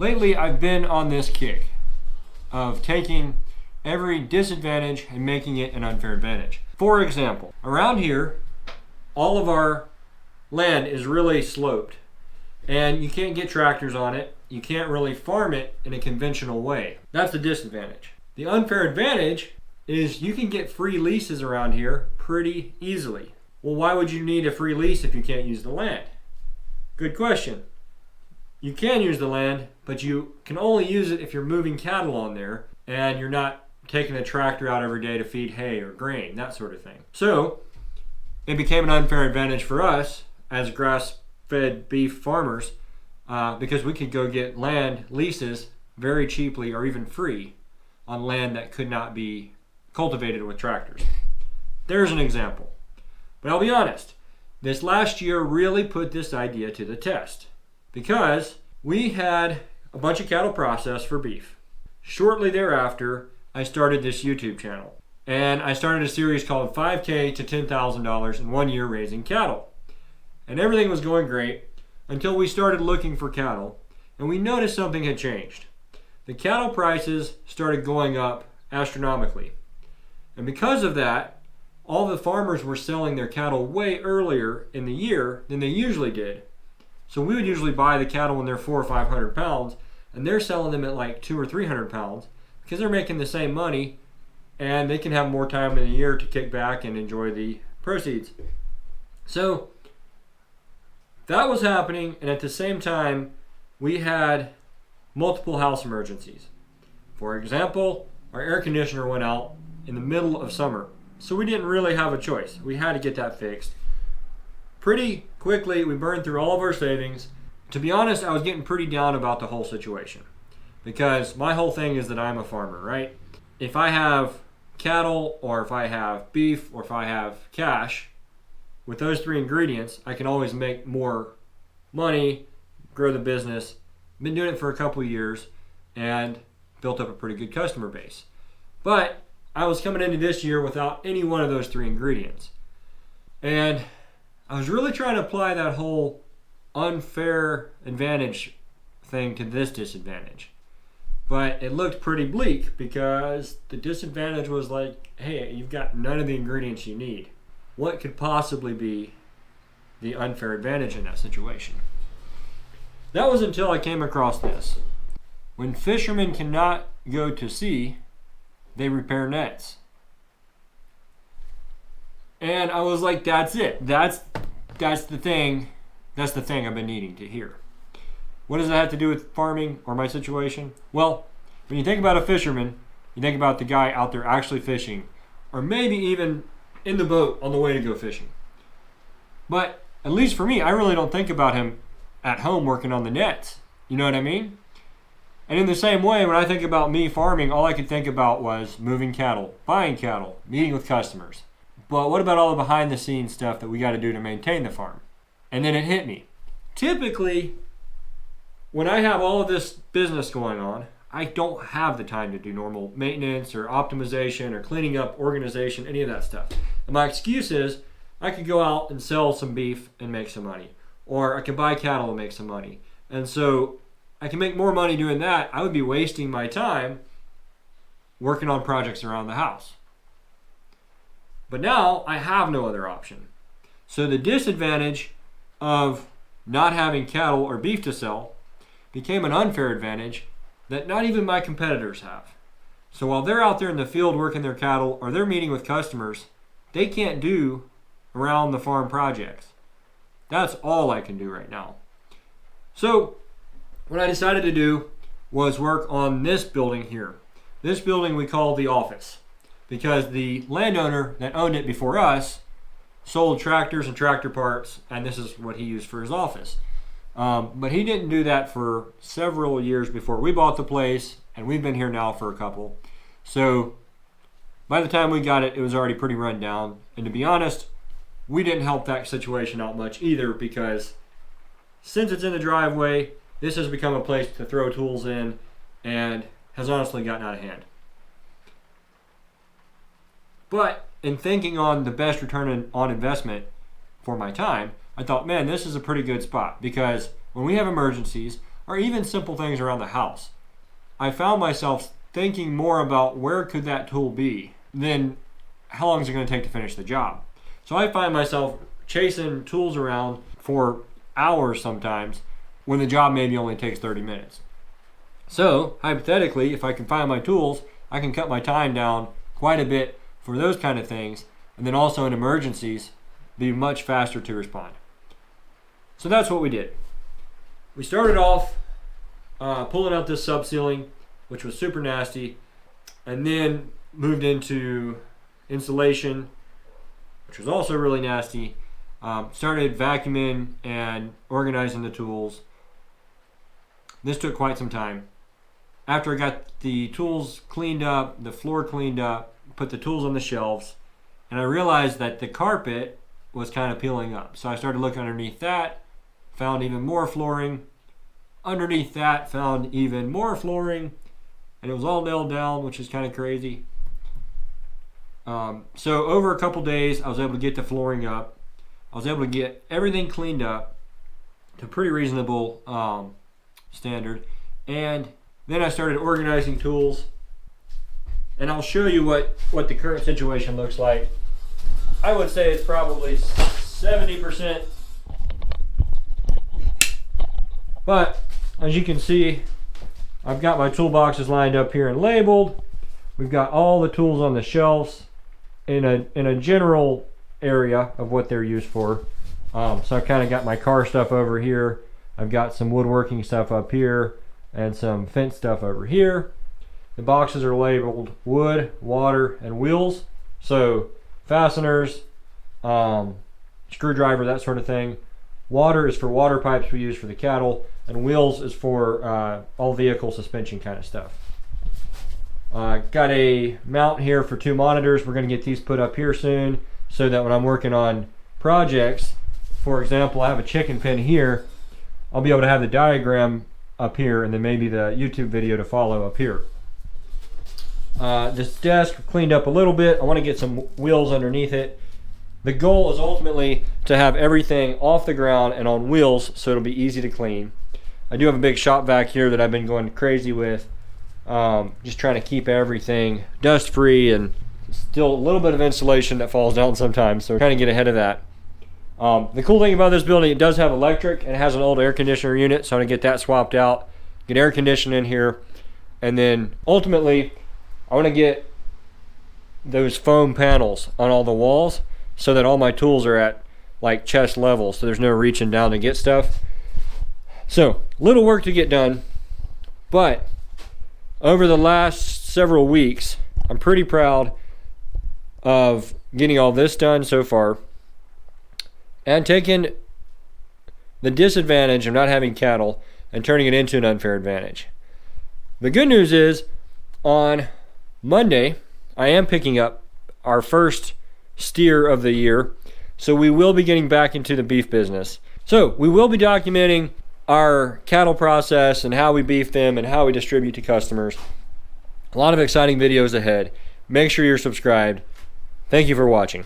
Lately, I've been on this kick of taking every disadvantage and making it an unfair advantage. For example, around here, all of our land is really sloped and you can't get tractors on it. You can't really farm it in a conventional way. That's the disadvantage. The unfair advantage is you can get free leases around here pretty easily. Well, why would you need a free lease if you can't use the land? Good question. You can use the land, but you can only use it if you're moving cattle on there and you're not taking a tractor out every day to feed hay or grain, that sort of thing. So it became an unfair advantage for us as grass-fed beef farmers because we could go get land leases very cheaply or even free on land that could not be cultivated with tractors. There's an example. But I'll be honest, this last year really put this idea to the test because we had a bunch of cattle processed for beef. Shortly thereafter, I started this YouTube channel and I started a series called $5K to $10,000 in 1 year raising cattle. And everything was going great until we started looking for cattle and we noticed something had changed. The cattle prices started going up astronomically. And because of that, all the farmers were selling their cattle way earlier in the year than they usually did. So we would usually buy the cattle when they're 400 or 500 pounds, and they're selling them at like 200 or 300 pounds because they're making the same money and they can have more time in the year to kick back and enjoy the proceeds. So that was happening, and at the same time, we had multiple house emergencies. For example, our air conditioner went out in the middle of summer. So we didn't really have a choice. We had to get that fixed. Pretty quickly, we burned through all of our savings. To be honest, I was getting pretty down about the whole situation because my whole thing is that I'm a farmer, right? If I have cattle or if I have beef or if I have cash, with those three ingredients, I can always make more money, grow the business. Been doing it for a couple of years and built up a pretty good customer base. But I was coming into this year without any one of those three ingredients. And I was really trying to apply that whole unfair advantage thing to this disadvantage. But it looked pretty bleak because the disadvantage was like, hey, you've got none of the ingredients you need. What could possibly be the unfair advantage in that situation? That was until I came across this. When fishermen cannot go to sea, they repair nets. And I was like, that's it. That's the thing. That's the thing I've been needing to hear. What does that have to do with farming or my situation? Well, when you think about a fisherman, you think about the guy out there actually fishing, or maybe even in the boat on the way to go fishing. But at least for me, I really don't think about him at home working on the nets. You know what I mean? And in the same way, when I think about me farming, all I could think about was moving cattle, buying cattle, meeting with customers. But what about all the behind the scenes stuff that we got to do to maintain the farm? And then it hit me. Typically, when I have all of this business going on, I don't have the time to do normal maintenance or optimization or cleaning up, organization, any of that stuff. And my excuse is I could go out and sell some beef and make some money. Or I could buy cattle and make some money. And so I can make more money doing that. I would be wasting my time working on projects around the house. But now I have no other option. So the disadvantage of not having cattle or beef to sell became an unfair advantage that not even my competitors have. So while they're out there in the field working their cattle or they're meeting with customers, they can't do around the farm projects. That's all I can do right now. So what I decided to do was work on this building here. This building we call the office because the landowner that owned it before us sold tractors and tractor parts, and this is what he used for his office. But he didn't do that for several years before we bought the place, and we've been here now for a couple. So by the time we got it, it was already pretty run down. And to be honest, we didn't help that situation out much either because since it's in the driveway, this has become a place to throw tools in and has honestly gotten out of hand. But in thinking on the best return on investment for my time, I thought, man, this is a pretty good spot because when we have emergencies, or even simple things around the house. I found myself thinking more about where could that tool be than how long is it going to take to finish the job. So I find myself chasing tools around for hours sometimes when the job maybe only takes 30 minutes. So hypothetically, if I can find my tools, I can cut my time down quite a bit for those kind of things, and then also in emergencies, be much faster to respond. So that's what we did. We started off pulling out this subceiling, which was super nasty, and then moved into insulation, which was also really nasty. Started vacuuming and organizing the tools. This took quite some time. After I got the tools cleaned up, the floor cleaned up, put the tools on the shelves, and I realized that the carpet was kind of peeling up. So I started looking underneath that, found even more flooring. Underneath that, found even more flooring, and it was all nailed down, which is kind of crazy. So over a couple days, I was able to get the flooring up. I was able to get everything cleaned up to a pretty reasonable standard, and then I started organizing tools, and I'll show you what the current situation looks like. I would say it's probably 70%, but as you can see, I've got my toolboxes lined up here and labeled. We've got all the tools on the shelves in a general area of what they're used for. So I've kind of got my car stuff over here. I've got some woodworking stuff up here and some fence stuff over here. The boxes are labeled wood, water, and wheels. So fasteners, screwdriver, that sort of thing. Water is for water pipes we use for the cattle, and wheels is for all vehicle suspension kind of stuff. Got a mount here for 2 monitors. We're going to get these put up here soon so that when I'm working on projects, for example, I have a chicken pen here, I'll be able to have the diagram up here and then maybe the YouTube video to follow up here. This desk cleaned up a little bit. I want to get some wheels underneath it. The goal is ultimately to have everything off the ground and on wheels so it'll be easy to clean. I do have a big shop vac here that I've been going crazy with, just trying to keep everything dust free, and still a little bit of insulation that falls down sometimes, so we're trying to get ahead of that. The cool thing about this building, it does have electric and it has an old air conditioner unit, so I'm going to get that swapped out, get air conditioning in here, and then ultimately I want to get those foam panels on all the walls so that all my tools are at like chest level, so there's no reaching down to get stuff. So little work to get done, but over the last several weeks I'm pretty proud of getting all this done so far and taking the disadvantage of not having cattle and turning it into an unfair advantage. The good news is on Monday I am picking up our first steer of the year, so we will be getting back into the beef business. So we will be documenting our cattle process and how we beef them and how we distribute to customers. A lot of exciting videos ahead. Make sure you're subscribed. Thank you for watching.